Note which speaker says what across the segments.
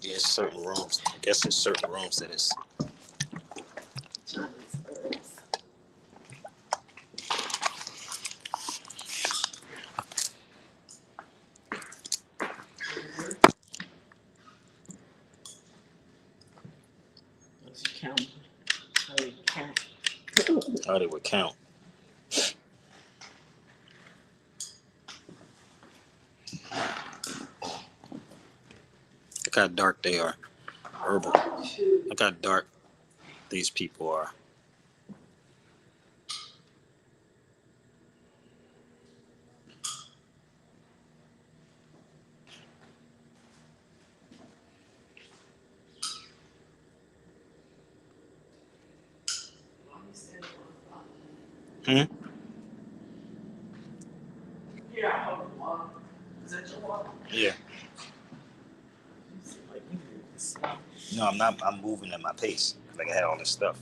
Speaker 1: Yeah, certain rooms. I guess there's certain rooms that is. How they would count. Look how dark they are. Herbal. Look how dark these people are. Hmm? Yeah. No, I'm not. I'm moving at my pace. Like I had all this stuff.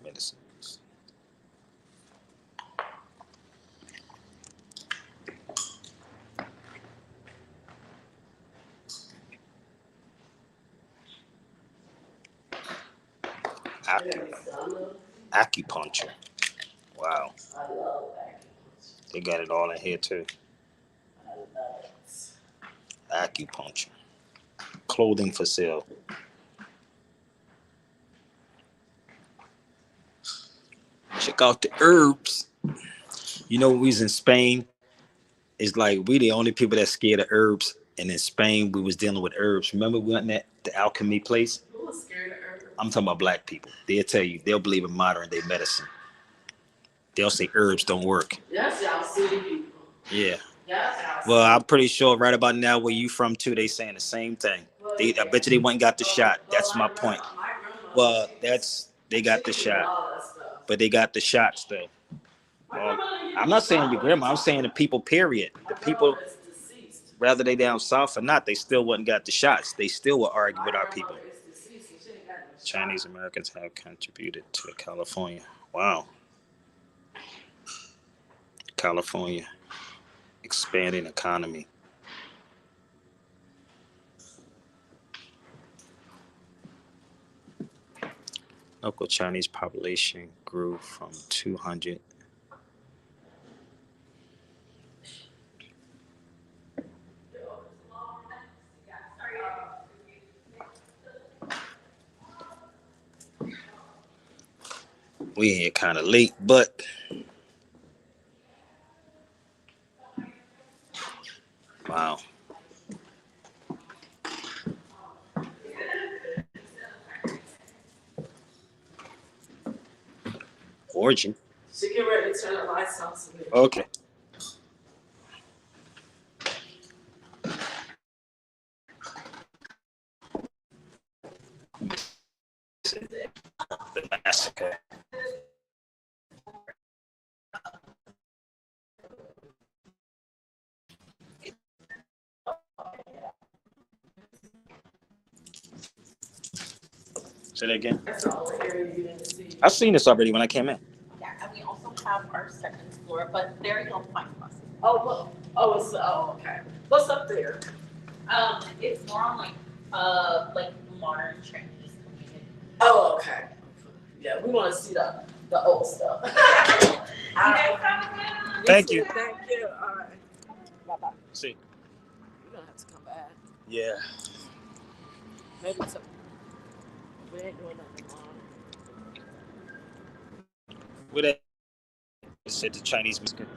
Speaker 1: Medicines. Acupuncture. Wow. They got it all in here too. Acupuncture. Clothing for sale. Check out the herbs. You know, we was in Spain. It's like we the only people that scared of herbs. And in Spain, we was dealing with herbs. Remember we went at the alchemy place? Who was scared of herbs? I'm talking about black people. They'll tell you they'll believe in modern day medicine. They'll say herbs don't work. That's y'all city people. Yeah. Well, I'm pretty sure right about now where you from too, they saying the same thing. I bet you they went and got the shot. That's my point. Well, they got the shot, but they got the shots though. Well, I'm not saying your grandma. I'm saying the people. Period. The people, whether they down south or not, they still wouldn't got the shots. They still would argue with our people. Chinese Americans have contributed to California. Wow, California expanding economy. Local Chinese population grew from 200. We in here kind of late, but wow. Origin.
Speaker 2: She get ready to turn the lights on.
Speaker 1: Okay. The massacre. Say that again.
Speaker 2: That's all the area you didn't see.
Speaker 1: I've seen this already when I came in.
Speaker 3: Yeah, and we also have our second floor, but there you don't find buses.
Speaker 2: Oh, well, okay. What's up there?
Speaker 3: It's more on like modern Chinese community.
Speaker 2: Oh, okay. Yeah, we want to see the old stuff.
Speaker 1: Thank you.
Speaker 2: Thank you. All right. Bye bye.
Speaker 1: See.
Speaker 2: We're gonna have to come back.
Speaker 1: Yeah.
Speaker 2: Maybe some. We ain't doing nothing wrong.
Speaker 1: Where that said the Chinese massacre.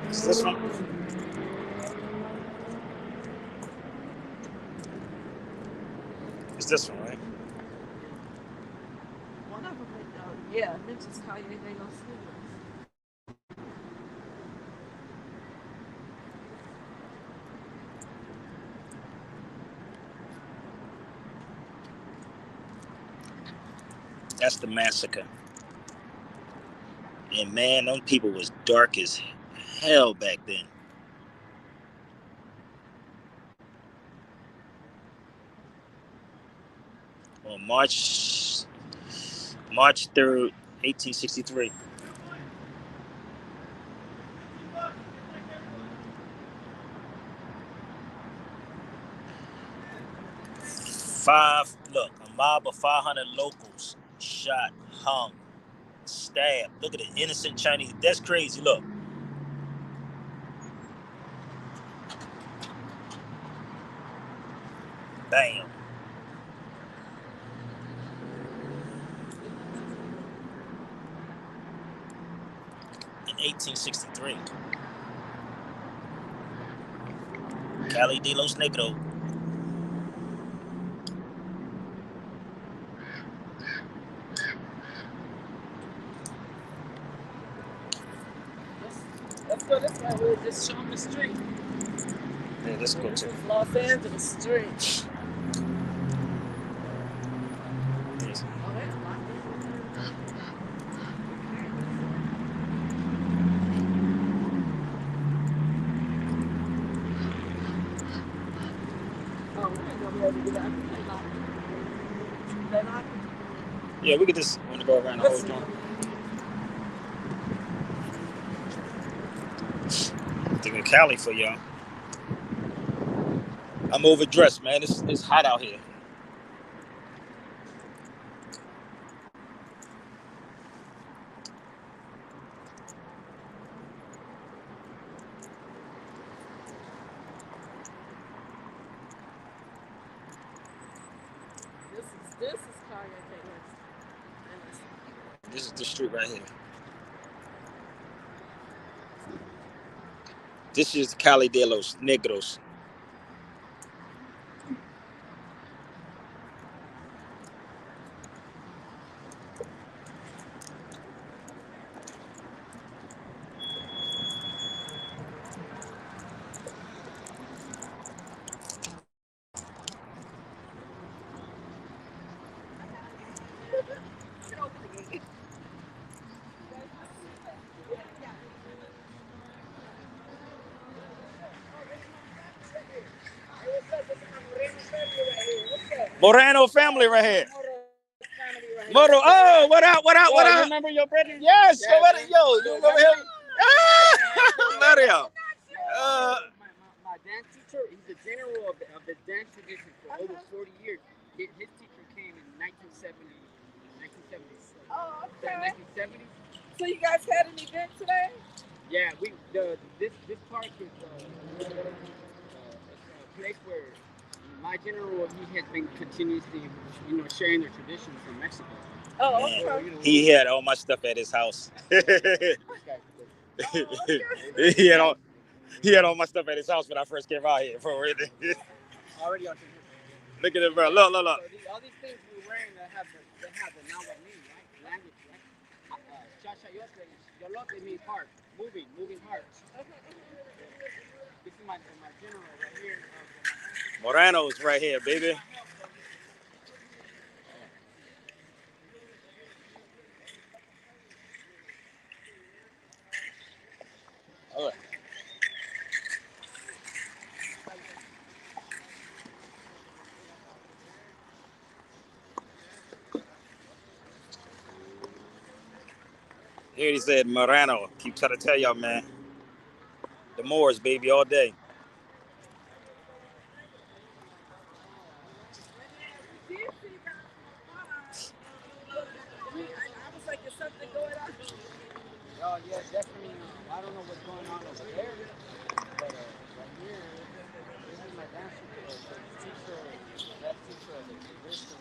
Speaker 1: Is this one? It's this one, right?
Speaker 2: One of them, yeah, mentions Calle, they gonna see us.
Speaker 1: That's the massacre. And man, them people was dark as hell back then. On March 3rd, 1863. A mob of 500 locals shot, hung, stabbed. Look at the innocent Chinese. That's crazy. Look. Bam. In 1863. Calle de los Negro.
Speaker 2: Let's go this way. We'll just show them the street.
Speaker 1: Yeah, let's go
Speaker 2: This
Speaker 1: to.
Speaker 2: is Los Angeles Street.
Speaker 1: Yes.
Speaker 2: Oh, that's locked in. Oh, we ain't gonna be able to do that. They're not.
Speaker 1: Yeah, we could just want to go around the whole joint. Think of Cali for y'all. I'm overdressed, man. It's hot out here.
Speaker 2: This is Calle.
Speaker 1: This is the street right here. This is Calle de los Negros. Moreno family right here.
Speaker 2: Family right here.
Speaker 1: Moro, oh, what up, what up,
Speaker 2: Yo,
Speaker 1: what
Speaker 2: you
Speaker 1: up?
Speaker 2: remember your brother?
Speaker 1: Yes,
Speaker 2: Yeah,
Speaker 1: what,
Speaker 2: man.
Speaker 1: yo, you remember him? Ah, Mario.
Speaker 2: My dance teacher, he's the general of the dance tradition for over 40 years. His teacher came in 1970, 1970s.
Speaker 3: Oh,
Speaker 2: So in
Speaker 3: okay.
Speaker 2: 1970s,
Speaker 3: So you guys had an event today?
Speaker 2: yeah, this park is it's a place where my general he has been continuously sharing the traditions from Mexico.
Speaker 3: Oh,
Speaker 1: Man,
Speaker 3: okay.
Speaker 1: he had all my stuff at his house.
Speaker 2: This guy,
Speaker 1: he had all he had all my stuff at his house when I first came out here. For real.
Speaker 2: already on
Speaker 1: Look at it, bro. Look, look, look.
Speaker 2: So all these things we're wearing that have the Nahuatl meaning, right? Language, right? Chachayote, yolote means heart, moving heart. This is my general right here.
Speaker 1: Moreno's right here, baby. Oh. Here he said Moreno. Keep trying to tell y'all, man. The Moors, baby, all day.
Speaker 3: I was like, is something going on?
Speaker 2: Oh yeah, definitely. I don't know what's going on over there, but right here, this is my dance teacher, that teacher of the tradition.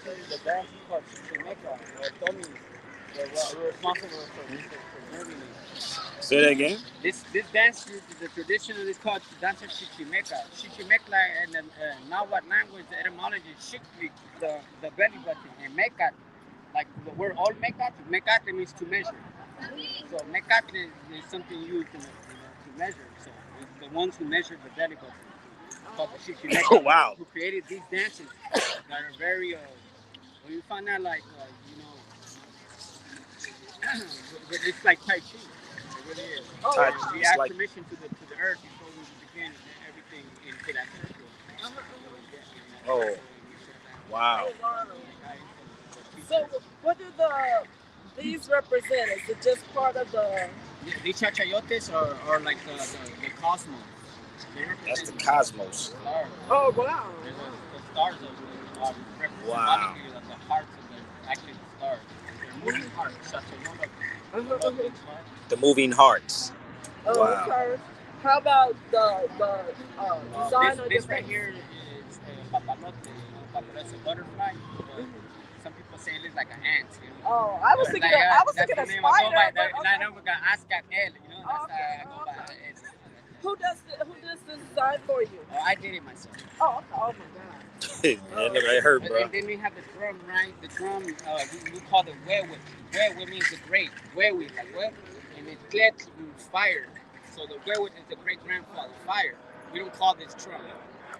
Speaker 2: This is the dance called Chichimeca. Told me that we're responsible for preserving it.
Speaker 1: Say that again.
Speaker 2: This dance is the tradition of this called dance of Chichimeca. Chichimeca and the Nahuatl language, the etymology is shikli, the belly button, and mecat, like the word all mecat. Mecat means to measure. So mecat is something used to measure. So it's the ones who measure the belly button. Called the Chichimeca.
Speaker 1: Oh, wow.
Speaker 2: Who created these dances that are very when you find out like it's like Tai Chi. It really is.
Speaker 3: Oh,
Speaker 1: Tai
Speaker 3: wow.
Speaker 1: Chi.
Speaker 2: We
Speaker 1: It's
Speaker 2: ask
Speaker 1: like
Speaker 2: permission to the earth before we begin everything into that circle.
Speaker 1: oh, wow.
Speaker 3: So what do these represent? Is it just part of the?
Speaker 2: Yeah, these chachayotes are like the cosmos.
Speaker 1: That's the cosmos.
Speaker 2: Stars.
Speaker 3: Oh, wow.
Speaker 2: They're the stars of represent
Speaker 1: Wow.
Speaker 2: the hearts of actually the stars. They're moving hearts. Chachayote.
Speaker 1: The moving hearts.
Speaker 3: Oh,
Speaker 1: Wow.
Speaker 3: okay. How about the design of
Speaker 2: This
Speaker 3: the
Speaker 2: right here is a papalote. It's a butterfly. Some people say it looks like an ant.
Speaker 3: Oh, I was thinking of
Speaker 2: That's
Speaker 3: spider.
Speaker 2: the name I go by.
Speaker 3: But
Speaker 2: I know we got Ascat L. That's how I go by.
Speaker 3: Who does the design for you?
Speaker 2: Oh, I did it myself.
Speaker 3: Oh, okay. Oh my God.
Speaker 1: That look like hurt, bro.
Speaker 2: And then we have the drum, right? The drum, we call it huehue. Huehue means the great. Huehue, like huehue. And it clet means fire. So the huehue is the great grandfather, fire. We don't call this drum.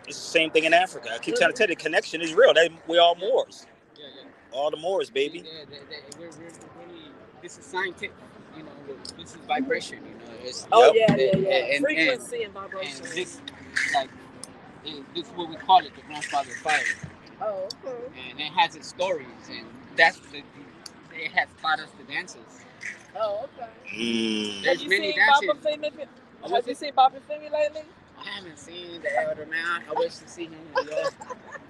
Speaker 1: It's the same thing in Africa. I keep trying to tell you, the connection is real. We're all Moors.
Speaker 2: Yeah.
Speaker 1: All the Moors, baby.
Speaker 2: We're really, this is scientific. This is vibration. It's,
Speaker 3: Oh
Speaker 1: Yep.
Speaker 3: yeah. Frequency and vibration.
Speaker 2: and this, like, this is what we call it, the grandfather fire.
Speaker 3: Oh, okay.
Speaker 2: And it has its stories, and that's it has taught us the dances.
Speaker 3: Oh, okay.
Speaker 1: Mm.
Speaker 2: There's
Speaker 3: Have you
Speaker 2: many
Speaker 3: seen
Speaker 2: dances.
Speaker 3: Baba Femi? Have you seen Baba Femi lately?
Speaker 2: I haven't seen the elder man. I wish to see him.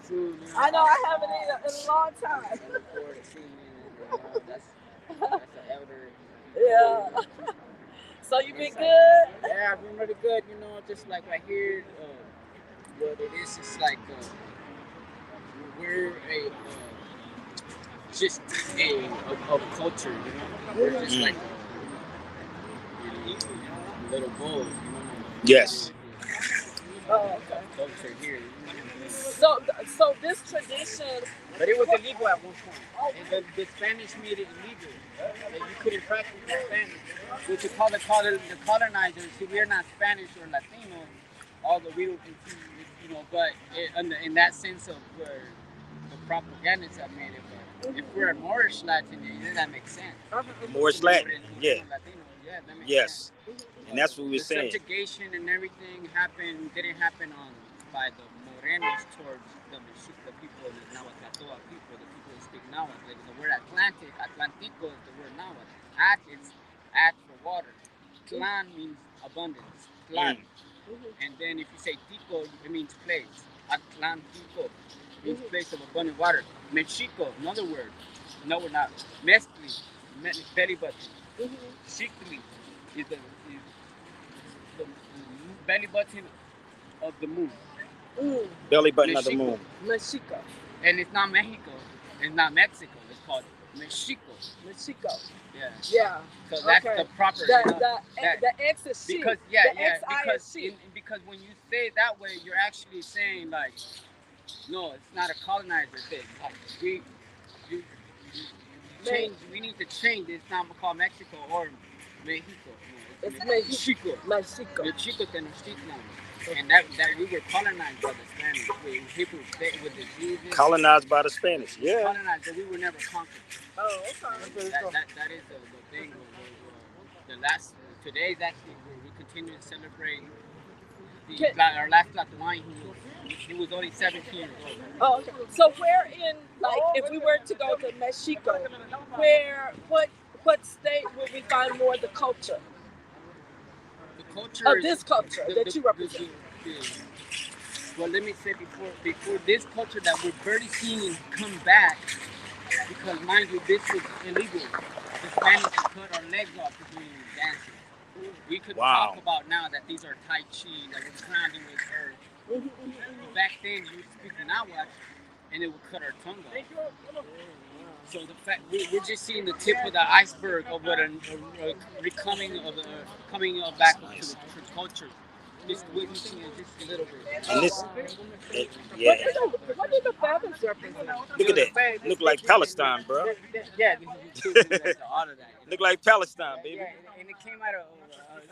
Speaker 2: True, man.
Speaker 3: I know I haven't either in a long time.
Speaker 2: I look forward to seeing him. That's an elder.
Speaker 3: Yeah. So you been good?
Speaker 2: Yeah, I've been really good. Just like right here, what it is like we're just a culture. We're just like a little bull.
Speaker 1: Yes.
Speaker 3: Oh, okay.
Speaker 2: Culture here.
Speaker 3: So this tradition.
Speaker 2: But it was illegal at one point. And the Spanish made it illegal. You couldn't practice in Spanish. Which you call the colonizers. See, we're not Spanish or Latino, although we don't compete, but in that sense of where the propagandists have made it. But if we're a Moorish Latin, then that makes sense.
Speaker 1: Moorish Latin, yeah.
Speaker 2: Latino, yeah, that makes
Speaker 1: Yes.
Speaker 2: sense.
Speaker 1: And that's what we were
Speaker 2: The
Speaker 1: saying.
Speaker 2: subjugation and everything didn't happen by the Morenos towards the people, the Nahuatl people, the people who speak Nahuatl. Like the word Atlantic, Atlantico is the word Nahuatl. At is at for water. Tlan means abundance. Tlan. And then if you say Tico, it means place. Atlantico means place of abundant water. Mexico, another word. No, we're not. Mezcli, belly button. Shikli is the belly button of the moon.
Speaker 1: Belly button
Speaker 2: Mexico.
Speaker 1: of the moon.
Speaker 3: Mexico.
Speaker 2: And it's not Mexico. It's not Mexico. It's called Mexico.
Speaker 3: Mexico.
Speaker 2: Yeah.
Speaker 3: Yeah.
Speaker 2: So that's
Speaker 3: Okay.
Speaker 2: the proper.
Speaker 3: The X is she.
Speaker 2: Because
Speaker 3: She.
Speaker 2: because when you say it that way, you're actually saying like, no, it's not a colonizer thing. Like, you change. We need to change. It's not called Mexico or Mexico. No,
Speaker 3: It's
Speaker 2: Mexico.
Speaker 3: Mexico.
Speaker 2: Mexico Tenochtitlan. And that we were colonized by the Spanish. People with the Jesus.
Speaker 1: Colonized by the Spanish. Yeah.
Speaker 2: Colonized, but we were never conquered.
Speaker 3: Oh, okay.
Speaker 2: That is the thing. The last today's actually we continue to celebrate our last Tlatoani. He was only 17 years old.
Speaker 3: Oh, okay. So where in, like, if we were to go to Mexico, what state would we find more of the culture?
Speaker 2: The culture
Speaker 3: of this culture that you represent.
Speaker 2: Well, let me say before this culture that we're barely seeing come back, because mind you, this was illegal. The Spanish would cut our legs off for doing dancing. We could talk about now that these are Tai Chi, that we're grounding with earth. Back then, we would speak Nahuatl, and it would cut our tongue off. So the fact we're just seeing the tip of the iceberg of what coming back to the culture. Just witnessing it just a little bit.
Speaker 1: And this, yeah.
Speaker 3: What did the feathers represent?
Speaker 1: Look at that. Look like Palestine, bro.
Speaker 2: Yeah, all of that.
Speaker 1: Look like Palestine, baby.
Speaker 2: Yeah, and it came out of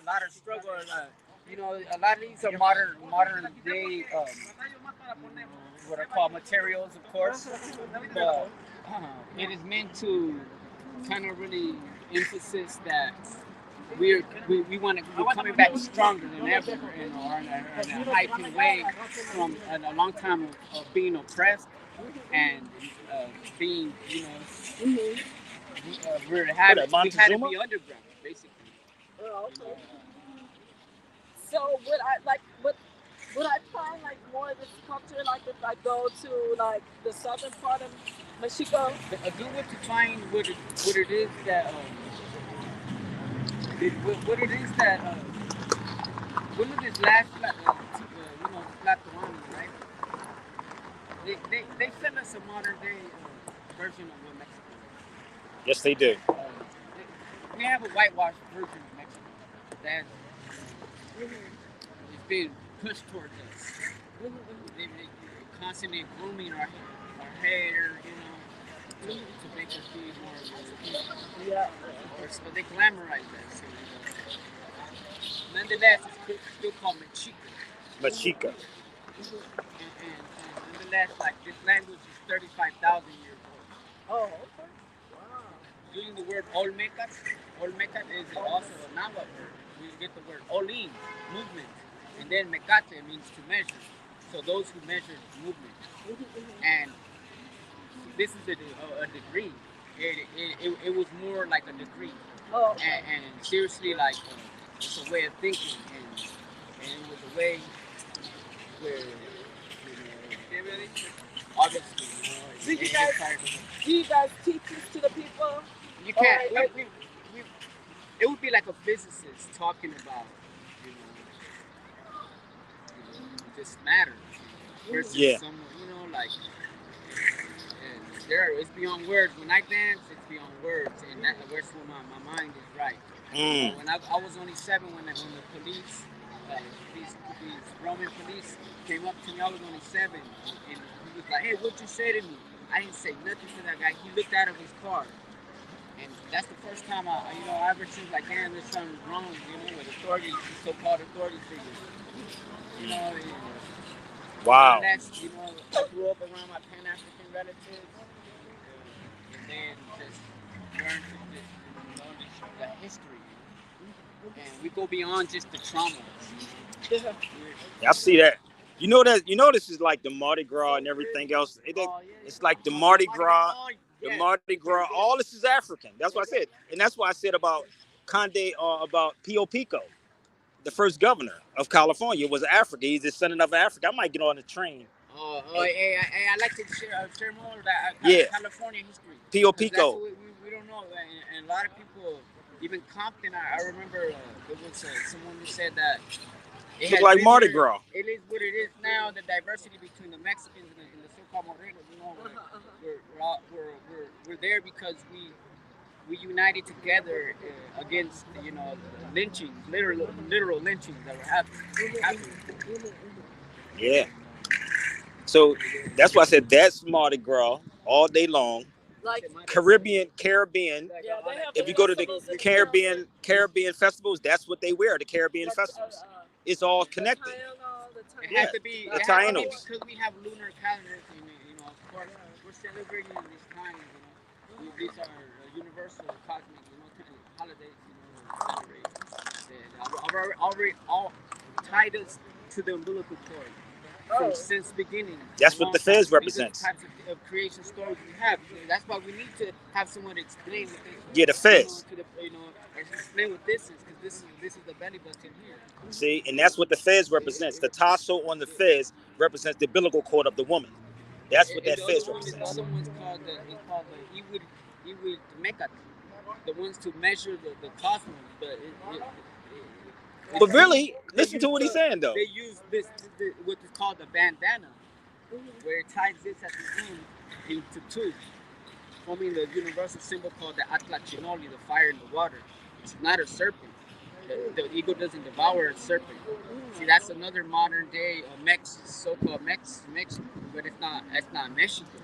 Speaker 2: a lot of struggle. A lot of these are modern day, what are called materials, of course. But it is meant to kind of really emphasis that we're coming back stronger than ever, in a heightened way from a long time of being oppressed and being, we had to be underground, basically.
Speaker 3: Oh, okay. So would I find like more of this culture, like if I go to like the southern part of Mexico?
Speaker 2: A good way to find what it is that one of these last Tlatoani, right? They send us a modern day version of what Mexico is.
Speaker 1: Yes, they do.
Speaker 2: We have a whitewashed version of Mexico that is being pushed towards us. They constantly grooming our hair, to make us be more.
Speaker 3: Yeah.
Speaker 2: So they glamorize that. So, nonetheless, it's still called Mexico.
Speaker 1: Mexico.
Speaker 2: And nonetheless, like this language is 35,000 years old.
Speaker 3: Oh, okay. Wow.
Speaker 2: Using the word Olmeca is also a Nahuatl word. We get the word Olin, movement, and then Mecate means to measure. So those who measure movement. And this is a degree. It was more like a degree.
Speaker 3: Oh.
Speaker 2: And seriously, like it's a way of thinking, and it was a way where obviously.
Speaker 3: Do you guys teach this to the people?
Speaker 2: You can't. It would be like a physicist talking about, just matter. Versus someone, like. It's beyond words. When I dance, it's beyond words, and that's where my mind is right. When I was only 7 when the police, these Roman police came up to me, I was only 7, and he was like, "Hey, what'd you say to me?" I didn't say nothing to that guy. He looked out of his car, and that's the first time I ever seen like, damn, this something's wrong, with authorities, so-called authority figures,
Speaker 1: Wow.
Speaker 2: And that's, I grew up around my Pan-African relatives. And then just learn to know the history. And we go beyond just the trauma.
Speaker 1: I see that. You know that this is like the Mardi Gras and everything else.
Speaker 2: Oh yeah,
Speaker 1: It's like the
Speaker 2: oh,
Speaker 1: Mardi Gras,
Speaker 2: Oh,
Speaker 1: the
Speaker 2: yes.
Speaker 1: Mardi Gras. All this is African. That's what I said, and that's why I said about Conde, about Pio Pico, the first governor of California, was African. He's descendant of Africa. I might get on the train.
Speaker 2: Hey, I like to share more of that
Speaker 1: Yeah,
Speaker 2: California history.
Speaker 1: Pio
Speaker 2: Because that's
Speaker 1: Pico.
Speaker 2: what we don't know. And a lot of people, even Compton, I remember there was someone who said that
Speaker 1: Look like Mardi Gras.
Speaker 2: It is what it is now. The diversity between the Mexicans and the so-called Morenos, we're there because we united together against lynchings, literal lynchings that were happening.
Speaker 1: Yeah. So that's why I said that's Mardi Gras all day long.
Speaker 3: Like
Speaker 1: Caribbean.
Speaker 3: yeah, they have
Speaker 1: If you go to the
Speaker 3: festivals and
Speaker 1: Caribbean festivals, that's what they wear. The Caribbean festivals. It's all connected.
Speaker 2: It
Speaker 1: Yeah,
Speaker 2: has to be.
Speaker 1: the
Speaker 2: It has to be
Speaker 1: Tainos.
Speaker 2: because we have lunar calendars, and of course, we're celebrating these times. These are universal cosmic, holidays. Celebrate. That already all tied us to the umbilical cord. Since beginning.
Speaker 1: That's what the Fez represents.
Speaker 2: These types of creation stories we have. That's why we need to have someone explain what this.
Speaker 1: Yeah, the Fez.
Speaker 2: Explain what this is, because this is the belly button here.
Speaker 1: See, and that's what the Fez represents. The tassel on the Fez represents the umbilical cord of the woman. That's what that Fez represents.
Speaker 2: The other one's called the Iwid Mekat, the ones to measure the cosmos.
Speaker 1: But really, listen to what he's saying though.
Speaker 2: They use this what is called the bandana, where it ties this at the end into two, forming the universal symbol called the Atlachinoli, the fire in the water. It's not a serpent. The eagle doesn't devour a serpent. See, that's another modern day so-called Mexico, but it's not. That's not Mexico.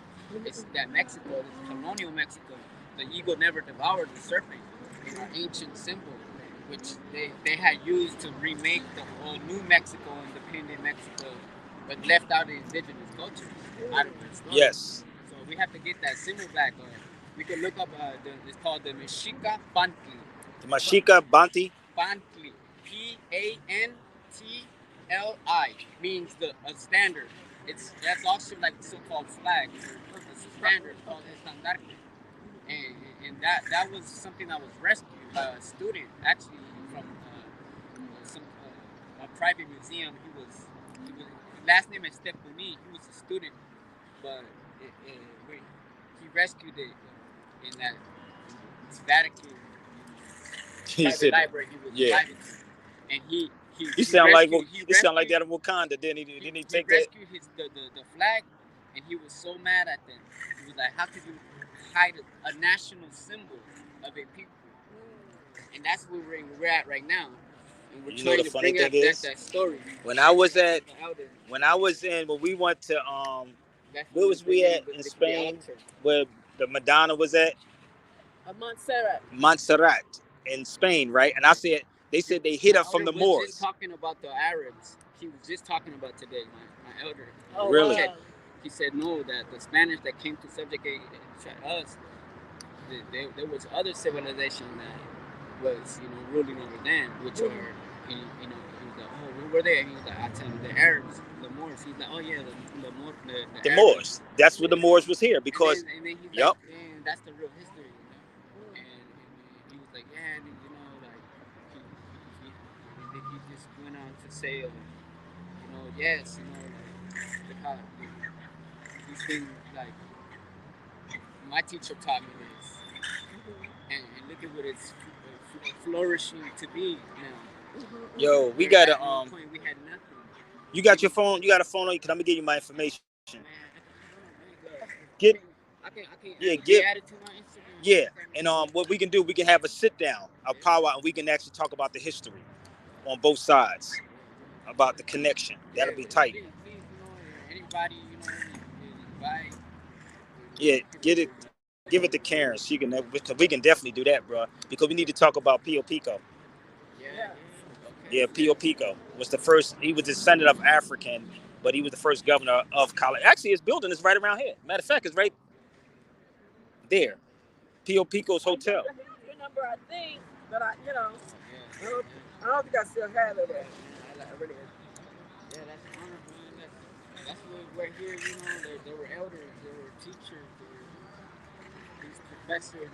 Speaker 2: It's that Mexico. It's colonial Mexico. The eagle never devoured the serpent. It's an ancient symbol, which they had used to remake the whole New Mexico, independent Mexico, but left out the indigenous cultures out of their story.
Speaker 1: Yes.
Speaker 2: So we have to get that symbol back. We can look up. It's called the Mexica Pantli.
Speaker 1: The Mexica Banti.
Speaker 2: Pantli. Pantli means a standard. That's also like the so-called flag. It's a standard called estandarte. And that was something that was rescued by a student actually from a private museum. He was last name is Stepuni. He was a student, but he rescued it in that Vatican private library he was invited to, and he
Speaker 1: You sound like that in Wakanda. Didn't he take that?
Speaker 2: Rescued the flag, and he was so mad at them. He was like, "How could you hide a national symbol of a people?" And that's where we're at right now. And we're trying to bring up that story.
Speaker 1: When we went to where was we at in Spain, where the Madonna was at? Montserrat in Spain, right? And they said they hit her from the Moors.
Speaker 2: Just talking about the Arabs. He was just talking about today, my elder.
Speaker 1: Oh, really?
Speaker 2: He said no, that the Spanish that came to subjugate us, there was other civilization that was ruling over them, which are he was like, oh, who were they? And he was like, I tell him the Arabs, the Moors. He's like, oh yeah, the
Speaker 1: Moors. That's what the Moors was here because.
Speaker 2: And then he's like, man, that's the real history. And he was like, yeah, like he just went on to say, yes, like look how these things, like my teacher taught me this, and look at what it's flourishing to be now.
Speaker 1: Yo, we gotta
Speaker 2: we had nothing.
Speaker 1: You got your phone? You got a phone on you? Cause I'm gonna give you my information.
Speaker 2: I can
Speaker 1: get
Speaker 2: add it to my Instagram.
Speaker 1: Yeah, and what we can do, we can have a sit down, a powwow, and we can actually talk about the history on both sides, about the connection. That'll be tight.
Speaker 2: Anybody,
Speaker 1: yeah, give it to Karen. We can definitely do that, bro. Because we need to talk about Pio Pico. Yeah, Pio Pico was the first. He was descendant of African, but he was the first governor of Calle. Actually, his building is right around here. Matter of fact, it's right there. Pio Pico's hotel.
Speaker 3: Your number, I think, but I don't think I still have it.
Speaker 2: Yeah, that's honorable. That's where here, you know, there were elders, there were teachers, there were these professors,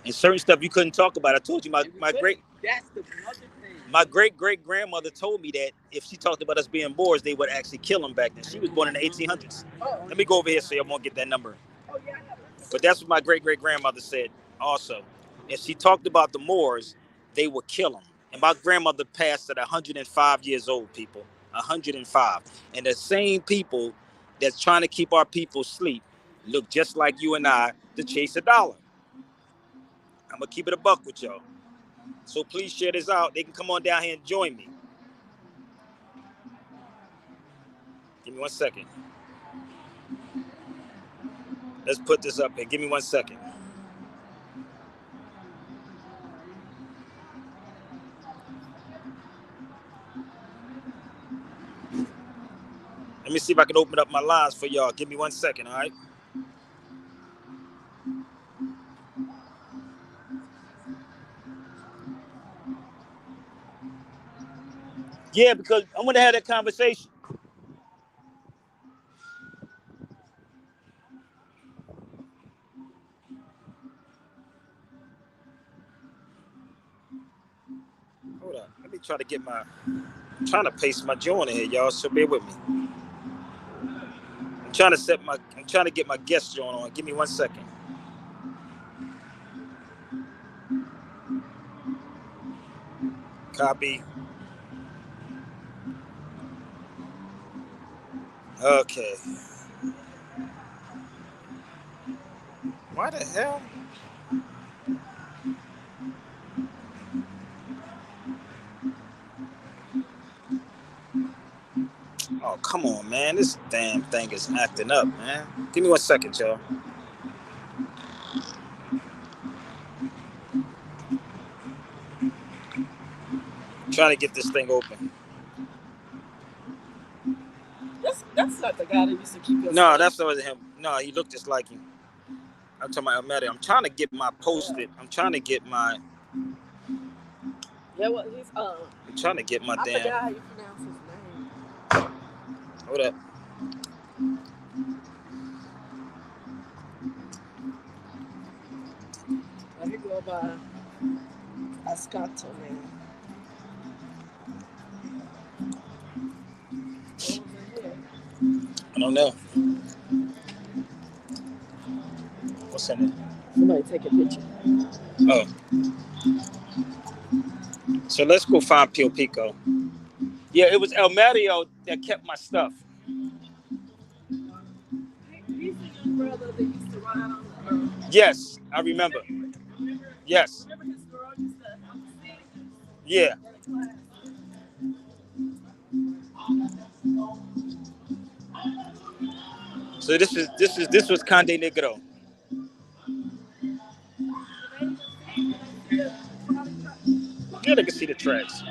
Speaker 1: And certain stuff you couldn't talk about. I told you
Speaker 2: and we couldn't. That's the another thing.
Speaker 1: my great grandmother told me that if she talked about us being Moors, they would actually kill them back then. She was born in the 1800s.
Speaker 3: Oh,
Speaker 1: Let me go over here so I won't get that number.
Speaker 3: oh yeah.
Speaker 1: But that's what my great grandmother said also. If she talked about the Moors, they would kill them. And my grandmother passed at 105 years old, people. 105. And the same people that's trying to keep our people asleep look just like you and I to chase a dollar. I'm going to keep it a buck with y'all. So please share this out. They can come on down here and join me. Give me 1 second. Let's put this up here. Give me 1 second. Let me see if I can open up my lines for y'all. Give me 1 second, all right? Yeah, because I want to have that conversation. Hold up. Let me try to get my... I'm trying to paste my joint in here, y'all, so bear with me. I'm trying to get my guest joint on. Give me 1 second. Copy. Okay. Why the hell? Oh, come on, man. This damn thing is acting up, man. Give me 1 second, y'all. I'm trying to get this thing open.
Speaker 3: That's not the guy that used to keep us.
Speaker 1: No, that's not him. No, he looked just like him. I'm talking about Ahmed. I'm trying to get my posted. I'm trying to get my...
Speaker 3: Yeah, well, he's
Speaker 1: I'm trying to get my
Speaker 3: I
Speaker 1: damn...
Speaker 3: forgot how you pronounce his name.
Speaker 1: Hold up.
Speaker 3: Let me go by Ascato, man.
Speaker 1: I don't know. What's in it?
Speaker 3: Somebody take a picture.
Speaker 1: Oh. So let's go find Pio Pico. Yeah, it was El Mario that kept my stuff.
Speaker 3: He's the young brother that used to ride on the
Speaker 1: Yes, I remember. Yes.
Speaker 3: Remember his girl used to have to sing?
Speaker 1: Yeah. So this was Conde Negro. Yeah, they can see the tracks.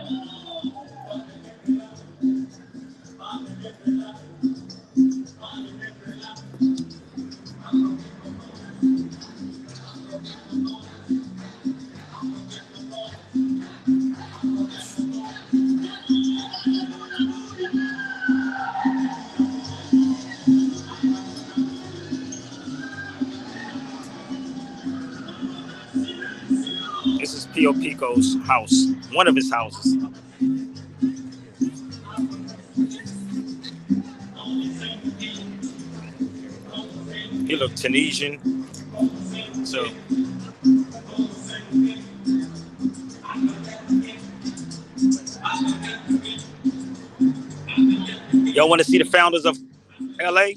Speaker 1: This is Pio Pico's house, one of his houses. He looked Tunisian. So y'all want to see the founders of LA?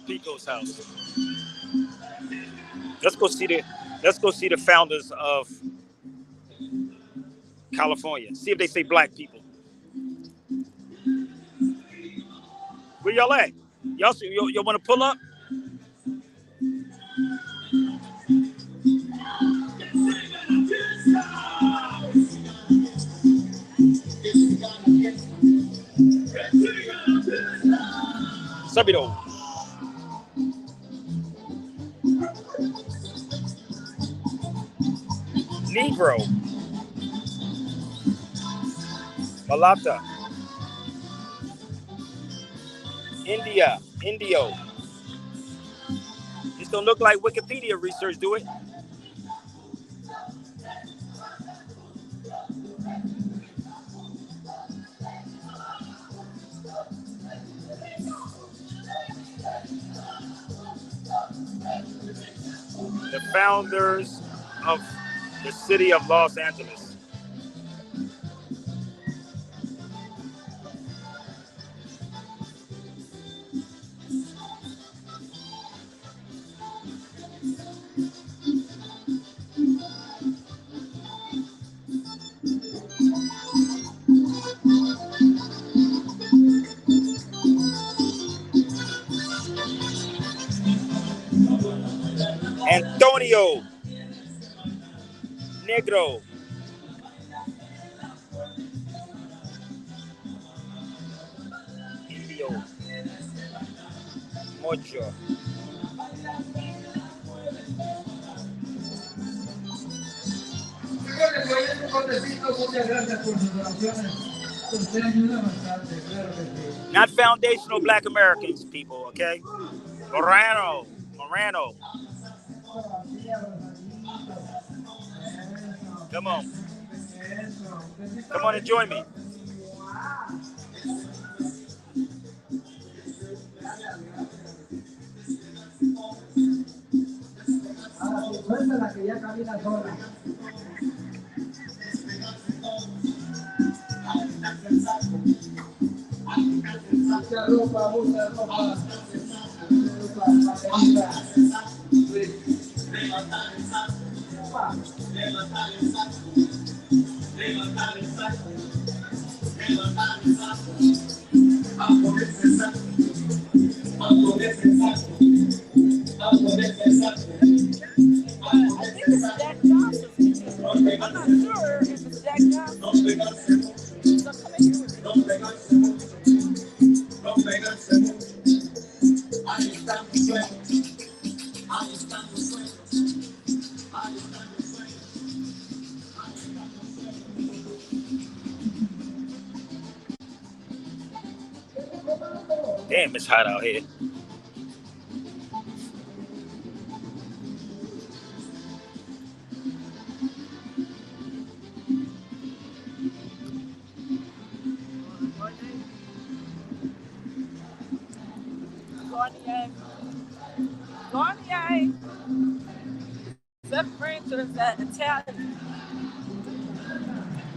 Speaker 1: Pico's house. Let's go see the founders of California. See if they say black people. Where y'all at? Y'all want to pull up? Sabido. Negro, Malata, India, Indio. This don't look like Wikipedia research, do it? The founders of the city of Los Angeles. Antonio Negro. Indio. Mocho. Not foundational Black Americans, people, okay? Morano. Come on. Come on and join me. Damn, it's hot out here.
Speaker 3: Garnier. Is that French or is that Italian?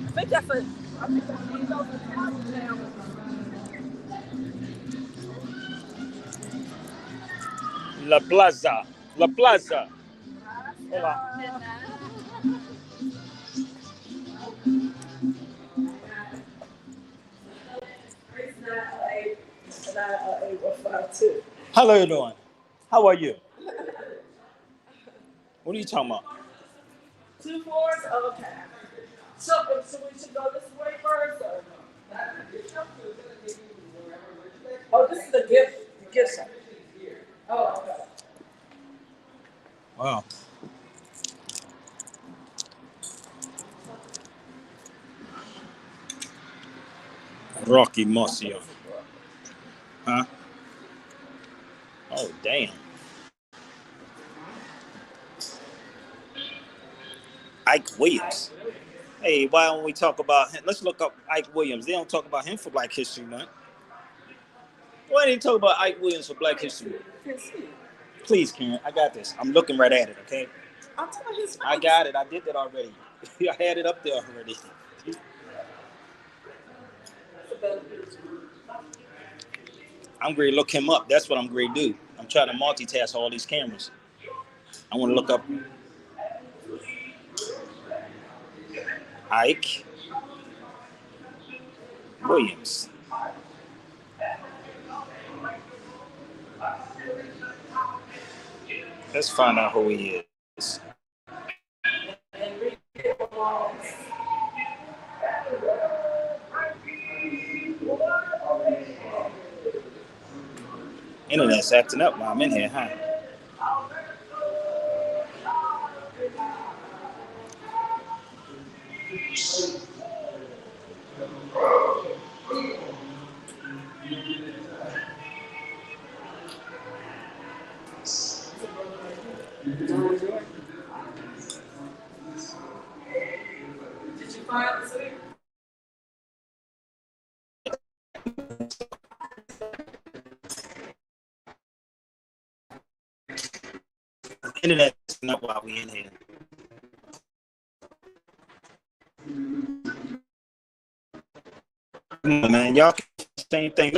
Speaker 3: I think that's a. I think that's Italian.
Speaker 1: La Plaza. La Plaza. Hola. How are you doing? How are you? What are you talking about?
Speaker 3: 2 floors? Okay. So we should go this way first? Or? Oh, this is the gift shop. Oh, okay.
Speaker 1: Wow. Rocky Mossio. Huh? Oh, damn. Ike Williams. Hey, why don't we talk about him? Let's look up Ike Williams. They don't talk about him for Black History Month. Why didn't you talk about Ike Williams for Black History Month? Please, Karen, I got this. I'm looking right at it, okay? I got it. I did that already. I had it up there already. I'm going to look him up. That's what I'm going to do. I'm trying to multitask all these cameras. I want to look up Ike Williams. Let's find out who he is. Internet's acting up while I'm in here, huh? Internet is not why we in here. Come on, man. Y'all can same thing.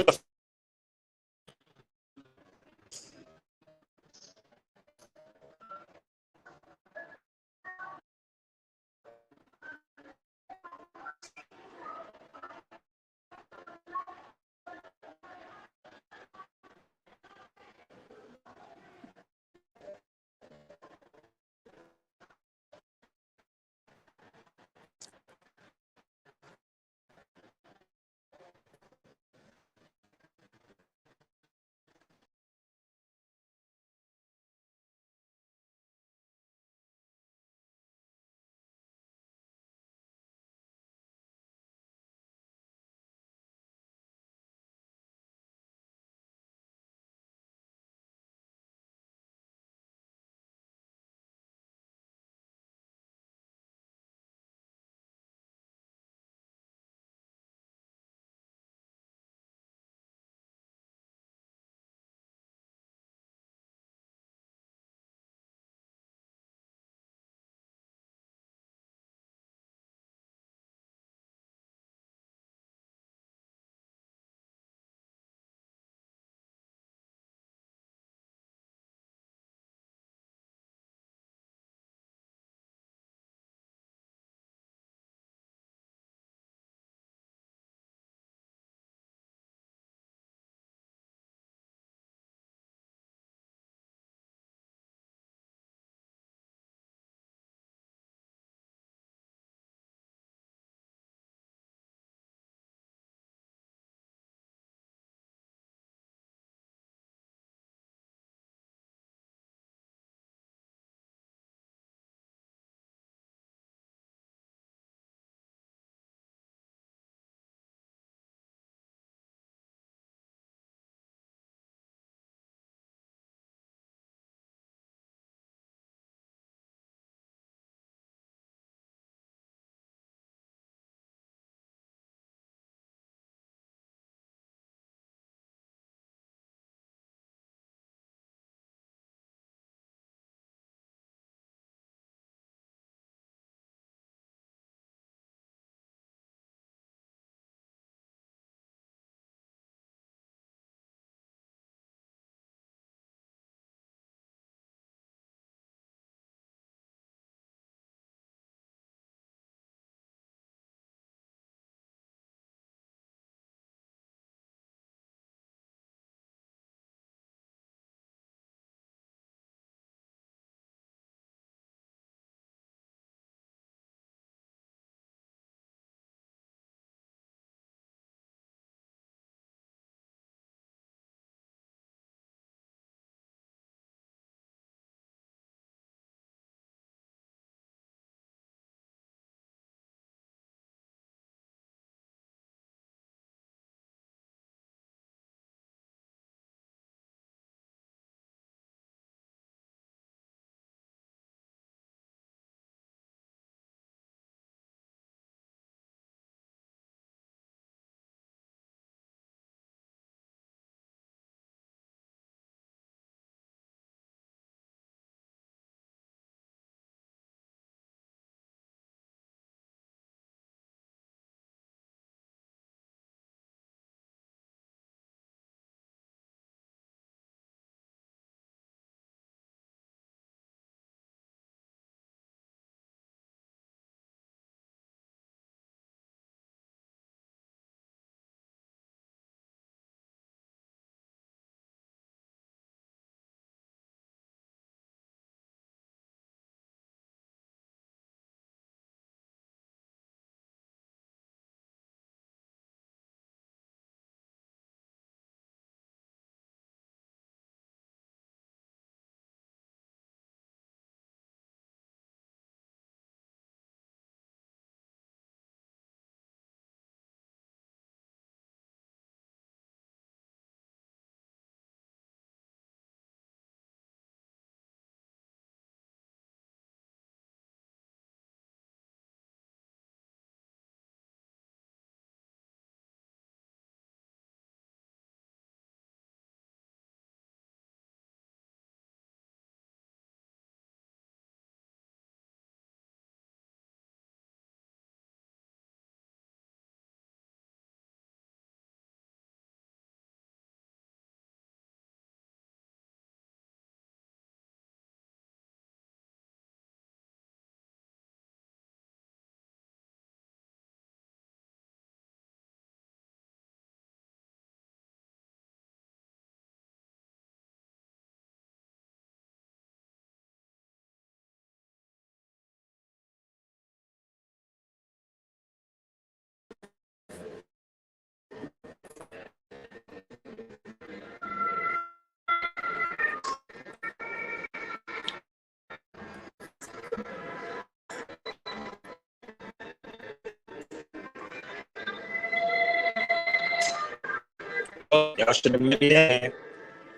Speaker 1: Y'all should have met me there.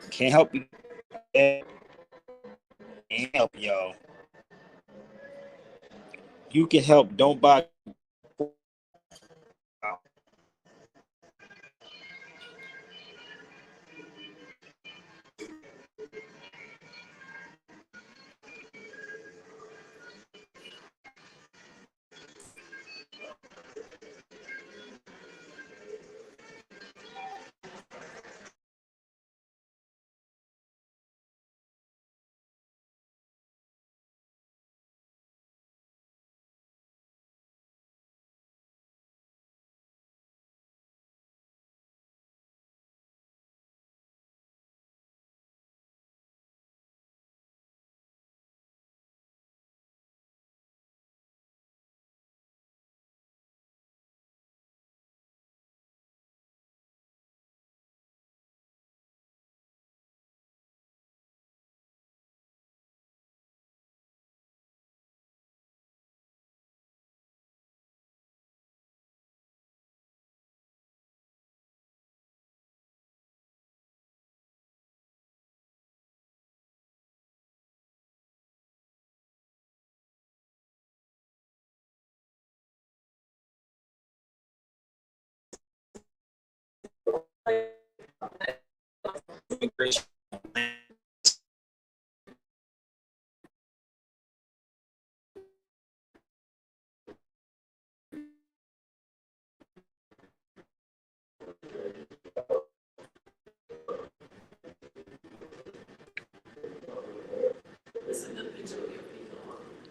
Speaker 1: Can't help you. Can't help y'all. You can help. Don't buy.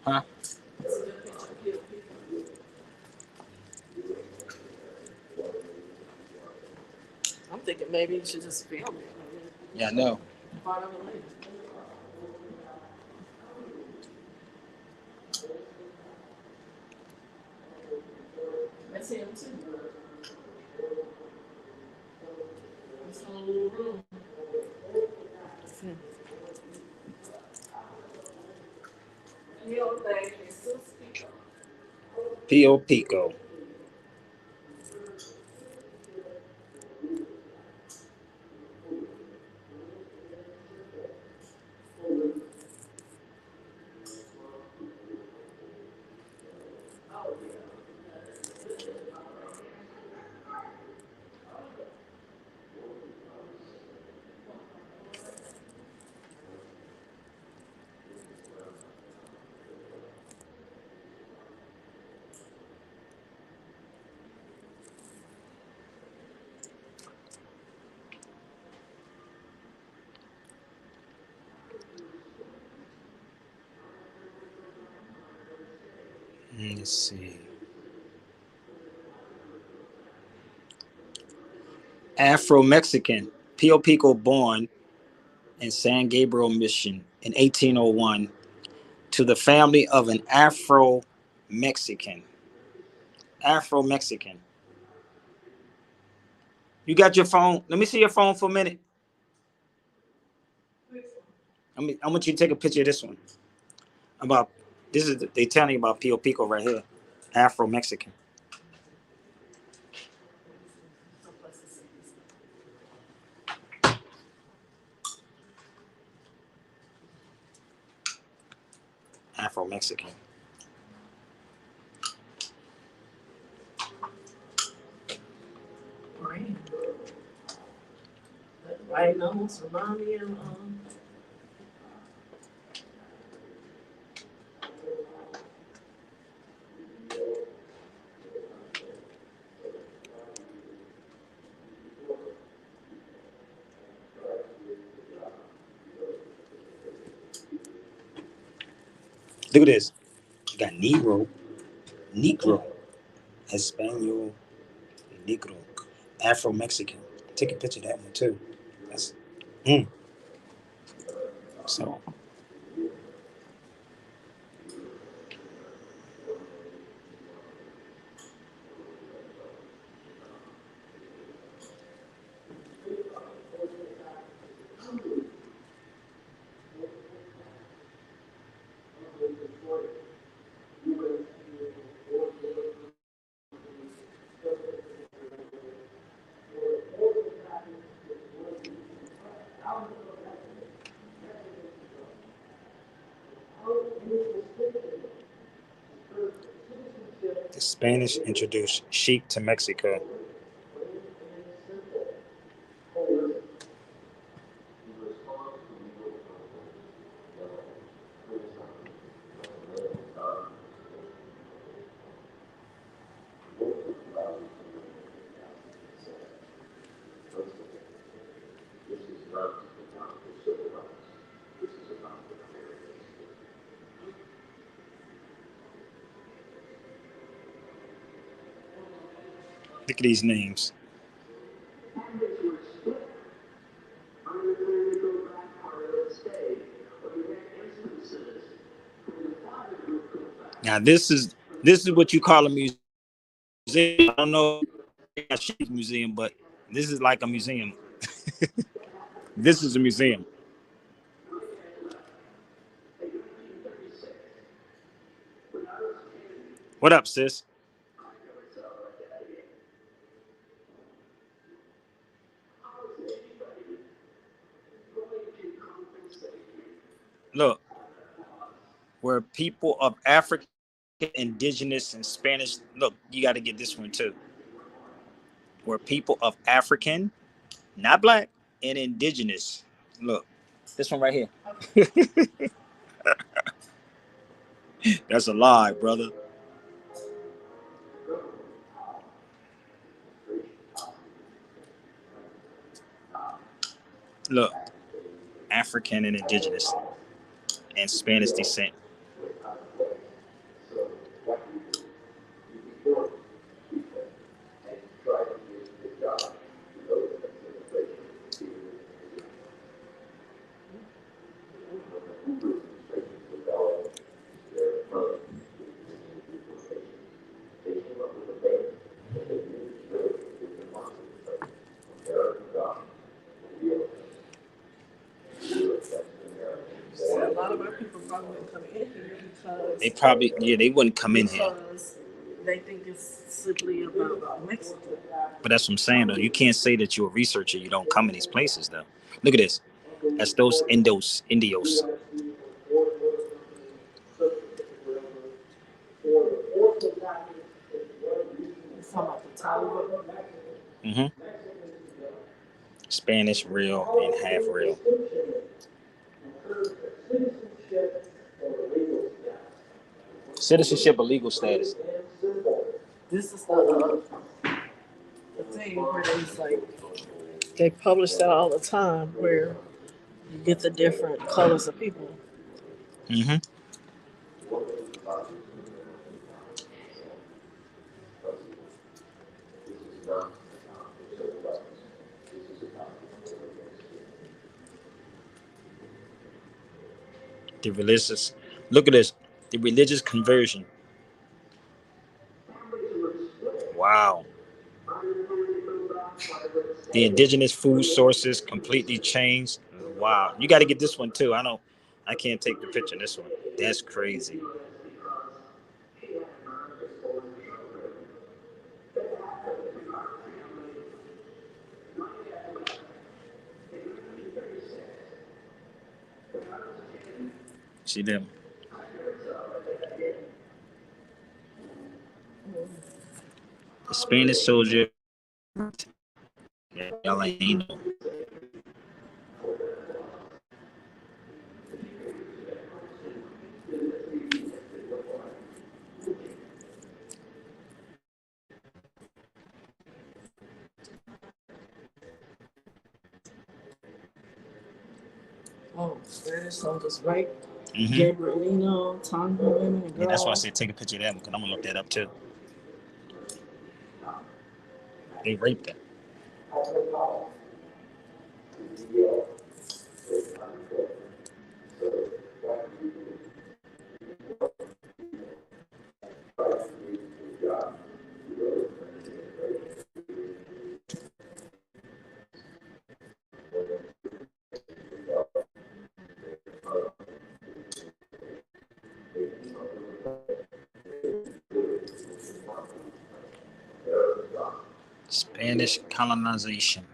Speaker 1: Huh?
Speaker 3: I'm thinking maybe you should just film it.
Speaker 1: Yeah, I know.
Speaker 3: Part of it later. That's him too. This whole little room. Yo, thank you. So speak up.
Speaker 1: P.O. Pico. Let's see. Afro-Mexican. P.O. Pico born in San Gabriel, Mission in 1801 to the family of an Afro-Mexican. Afro-Mexican. You got your phone? Let me see your phone for a minute. I want you to take a picture of this one. About this is they telling you about Pio Pico right here, Afro Mexican. Afro Mexican.
Speaker 3: Right. Right almost remind me of
Speaker 1: Look at this. You got Negro, Negro, Espanol, Negro, Afro Mexican. Take a picture of that one too. That's mm. So Spanish introduced sheep to Mexico. Look at these names. Now this is what you call a museum. I don't know a sheep museum, but this is like a museum. This is a museum. What up, sis? Look, where people of African, indigenous, and Spanish. Look, you got to get this one too. Where people of African, not black, and indigenous. Look, this one right here. That's a lie, brother. Look, African and indigenous and Spanish descent.
Speaker 3: A lot of our people probably wouldn't come in here
Speaker 1: They
Speaker 3: because
Speaker 1: probably, yeah, they wouldn't come in here.
Speaker 3: they think it's simply about Mexico.
Speaker 1: But that's what I'm saying, though. You can't say that you're a researcher. You don't come in these places, though. Look at this. That's those Indios.
Speaker 3: It's talking about the Taliban.
Speaker 1: Hmm. Spanish real and half real. Citizenship or legal status.
Speaker 3: This is the thing where it's like they publish that all the time where you get the different colors of people.
Speaker 1: Hmm. The religious. Look at this. The religious conversion. Wow. The indigenous food sources completely changed. Wow. You got to get this one too. I don't. I can't take the picture of this one. That's crazy. See them. The Spanish soldier. Yeah, y'all ain't no.
Speaker 3: Oh, Spanish soldiers, right?
Speaker 1: Hmm.
Speaker 3: Gabrielino, Tonga women and
Speaker 1: Yeah, that's why I
Speaker 3: girls.
Speaker 1: said take a picture of that one because I'm gonna look that up too. They raped them. Spanish colonization.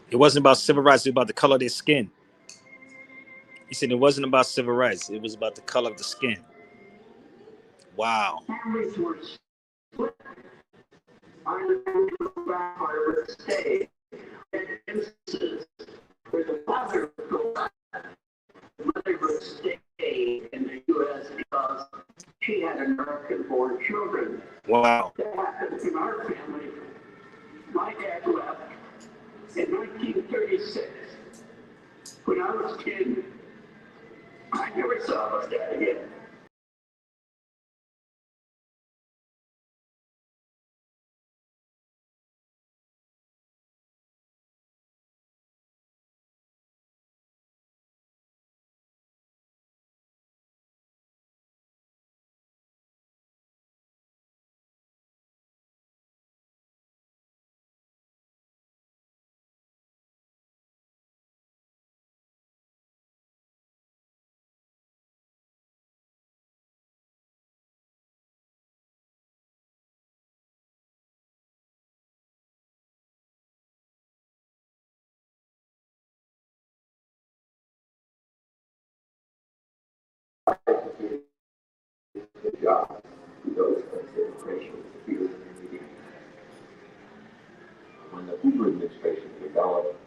Speaker 1: It wasn't about civil rights, it was about the color of their skin. He said it wasn't about civil rights, it was about the color of the skin. Wow.
Speaker 4: Families were split. I would stay in instances where the father would go back, the mother would stay in the U.S. because she had American-born children.
Speaker 1: Wow.
Speaker 4: That happened in our family. My dad left in 1936. When I was 10, I never saw my dad again. Job, those considerations when the Hoover administration developed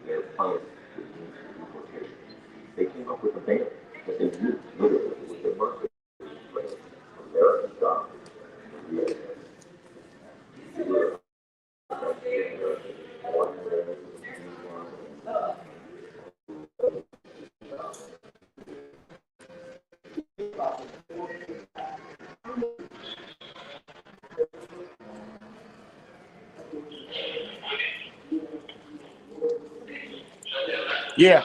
Speaker 4: their plan to use deportations, they came up with a ban that they used literally with the mercy rate of American jobs in the U.S.
Speaker 1: Yeah.